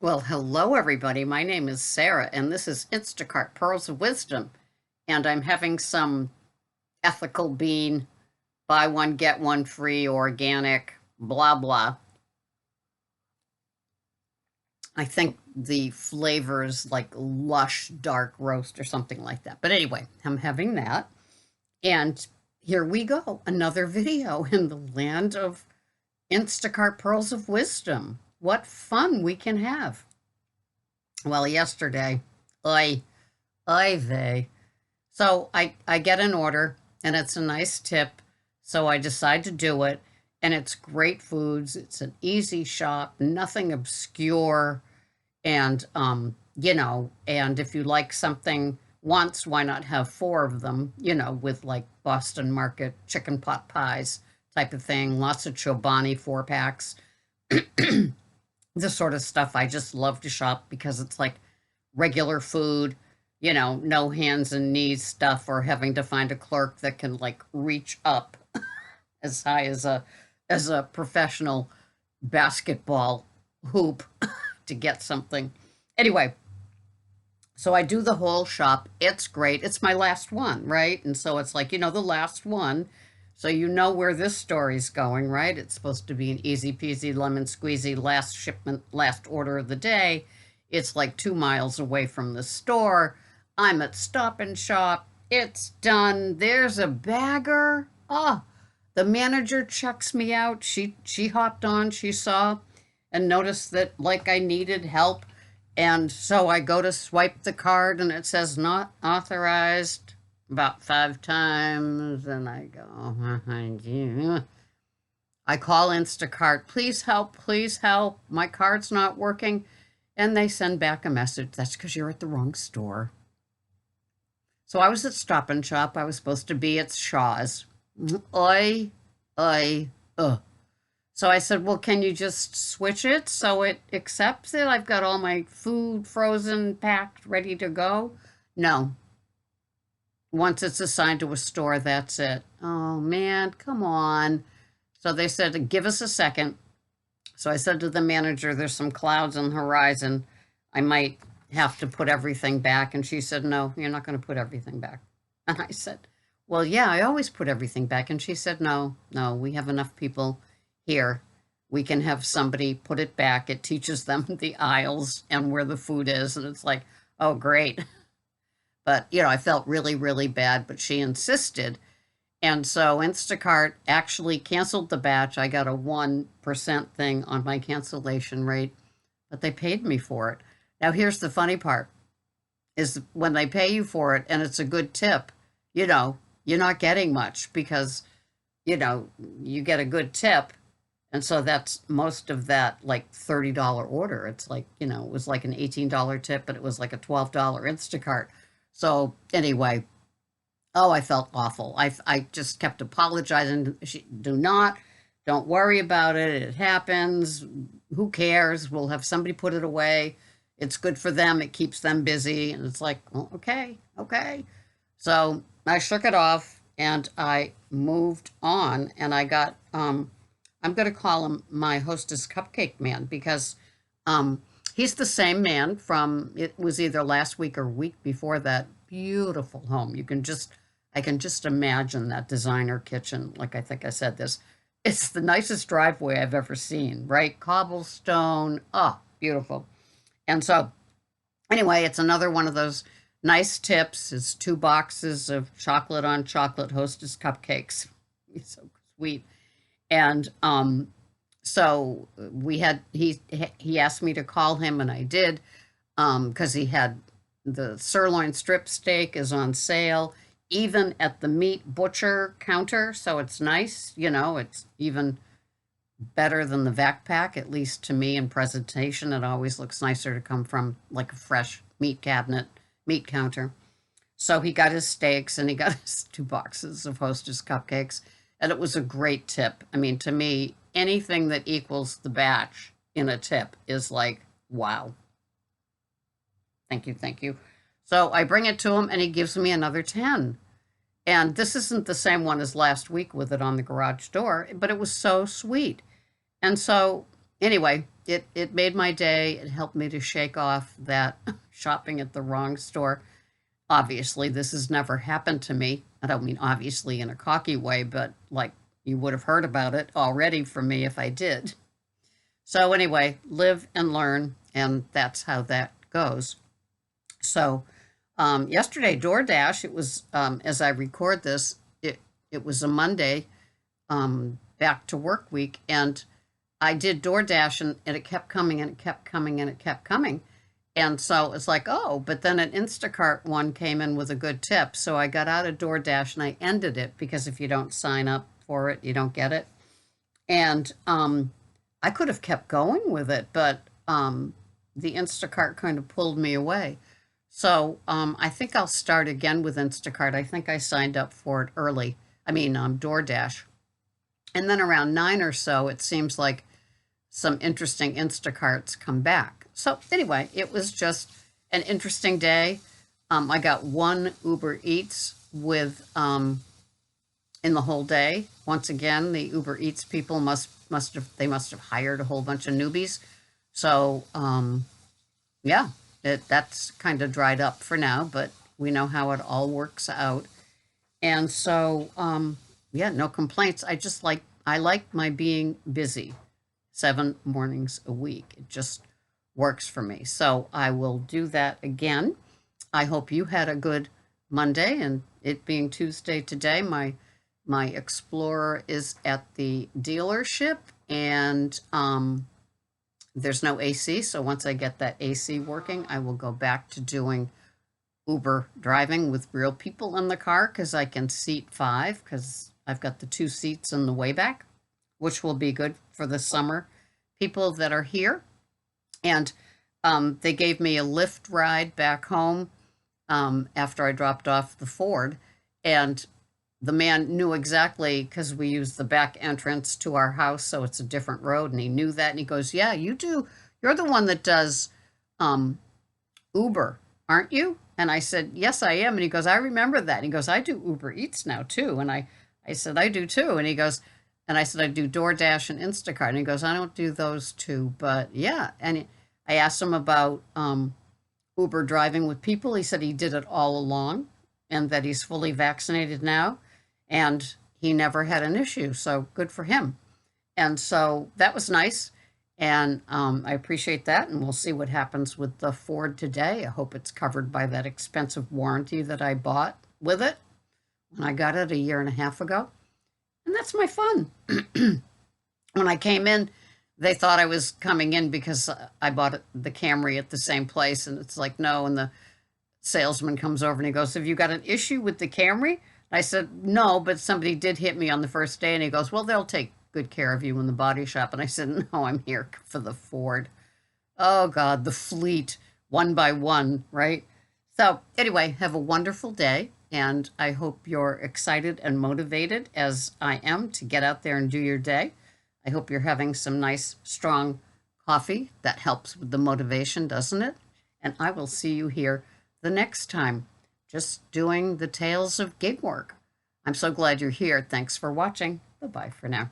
Well, hello, everybody. My name is Sarah, and this is Instacart Pearls of Wisdom. And I'm having some ethical bean, buy one, get one free, organic, blah, blah. I think the flavor is like lush dark roast or something like that. But anyway, I'm having that. And here we go. Another video in the land of Instacart Pearls of Wisdom. What fun we can have. Well, yesterday, I they. So I get an order and it's a nice tip. So I decide to do it. And it's great foods. It's an easy shop, nothing obscure. And and if you like something once, why not have four of them, with like Boston Market chicken pot pies type of thing, lots of Chobani 4-packs. This sort of stuff I just love to shop because it's like regular food, no hands and knees stuff or having to find a clerk that can like reach up as high as a professional basketball hoop to get something. Anyway, so I do the whole shop. It's great. It's my last one, right? And so it's like, the last one. So you know where this story's going, right? It's supposed to be an easy peasy lemon squeezy last shipment, last order of the day. It's like 2 miles away from the store. I'm at Stop and Shop. It's done. There's a bagger. The manager checks me out. She hopped on, she saw and noticed that like I needed help. And so I go to swipe the card and it says not authorized about 5 times, and I go, I call Instacart, please help, my card's not working, and they send back a message, that's because you're at the wrong store. So I was at Stop and Shop, I was supposed to be at Shaw's. Oi, So I said, well, can you just switch it so it accepts it? I've got all my food frozen, packed, ready to go. No, once it's assigned to a store, that's it. Oh, man, come on. So they said, give us a second. So I said to the manager, there's some clouds on the horizon. I might have to put everything back. And she said, no, you're not going to put everything back. And I said, well, yeah, I always put everything back. And she said, no, we have enough people here. We can have somebody put it back. It teaches them the aisles and where the food is. And it's like, oh, great. But, I felt really, really bad, but she insisted. And so Instacart actually canceled the batch. I got a 1% thing on my cancellation rate, but they paid me for it. Now, here's the funny part, is when they pay you for it and it's a good tip, you're not getting much because, you get a good tip. And so that's most of that like $30 order. It's like, it was like an $18 tip, but it was like a $12 Instacart. So anyway, I felt awful. I just kept apologizing. Don't worry about it. It happens. Who cares? We'll have somebody put it away. It's good for them. It keeps them busy. And it's like, well, okay. So I shook it off and I moved on and I got, I'm going to call him my Hostess Cupcake man because, he's the same man from, it was either last week or week before that beautiful home. I can just imagine that designer kitchen. Like I think I said this, it's the nicest driveway I've ever seen, right? Cobblestone. Oh, beautiful. And so anyway, it's another one of those nice tips. It's 2 boxes of chocolate on chocolate Hostess cupcakes. It's so sweet. And, so he asked me to call him and I did, because he had the sirloin strip steak is on sale, even at the meat butcher counter. So it's nice, it's even better than the vac pack, at least to me in presentation. It always looks nicer to come from like a fresh meat counter. So he got his steaks and he got his 2 boxes of Hostess cupcakes. And it was a great tip. I mean, to me, anything that equals the batch in a tip is like, wow. Thank you. So I bring it to him and he gives me another 10. And this isn't the same one as last week with it on the garage door, but it was so sweet. And so anyway, it made my day. It helped me to shake off that shopping at the wrong store. Obviously, this has never happened to me. I don't mean obviously in a cocky way, but like you would have heard about it already from me if I did. So anyway, live and learn, and that's how that goes. So yesterday, DoorDash, it was, as I record this, it was a Monday, back to work week, and I did DoorDash, and it kept coming, and it kept coming, and it kept coming. And so it's like, oh, but then an Instacart one came in with a good tip. So I got out of DoorDash and I ended it because if you don't sign up for it, you don't get it. And I could have kept going with it, but the Instacart kind of pulled me away. So I think I'll start again with Instacart. I think I signed up for it early. I mean, DoorDash. And then around 9 or so, it seems like some interesting Instacarts come back. So anyway, it was just an interesting day. I got one Uber Eats with in the whole day. Once again, the Uber Eats people must have hired a whole bunch of newbies. So yeah, that's kind of dried up for now, but we know how it all works out. And so yeah, no complaints. I like my being busy 7 mornings a week. It just works for me. So I will do that again. I hope you had a good Monday, and it being Tuesday today, my Explorer is at the dealership, and there's no AC. So once I get that AC working, I will go back to doing Uber driving with real people in the car because I can seat 5 because I've got the 2 seats in the way back, which will be good for the summer people that are here. And they gave me a Lyft ride back home after I dropped off the Ford. And the man knew exactly because we use the back entrance to our house, so it's a different road. And he knew that. And he goes, yeah, you do. You're the one that does Uber, aren't you? And I said, yes, I am. And he goes, I remember that. And he goes, I do Uber Eats now, too. And I said, I do, too. And he goes, and I said, I do DoorDash and Instacart. And he goes, I don't do those two. But yeah. And I asked him about Uber driving with people. He said he did it all along and that he's fully vaccinated now. And he never had an issue. So good for him. And so that was nice. And I appreciate that. And we'll see what happens with the Ford today. I hope it's covered by that expensive warranty that I bought with it when I got it a year and a half ago. And that's my fun. When I came in, they thought I was coming in because I bought the Camry at the same place. And it's like, no. And the salesman comes over and he goes, have you got an issue with the Camry? I said, no, but somebody did hit me on the first day. And he goes, well, they'll take good care of you in the body shop. And I said, no, I'm here for the Ford. Oh, God, the fleet, one by one, right? So anyway, have a wonderful day. And I hope you're excited and motivated as I am to get out there and do your day. I hope you're having some nice, strong coffee. That helps with the motivation, doesn't it? And I will see you here the next time, just doing the tales of gig work. I'm so glad you're here. Thanks for watching. Bye-bye for now.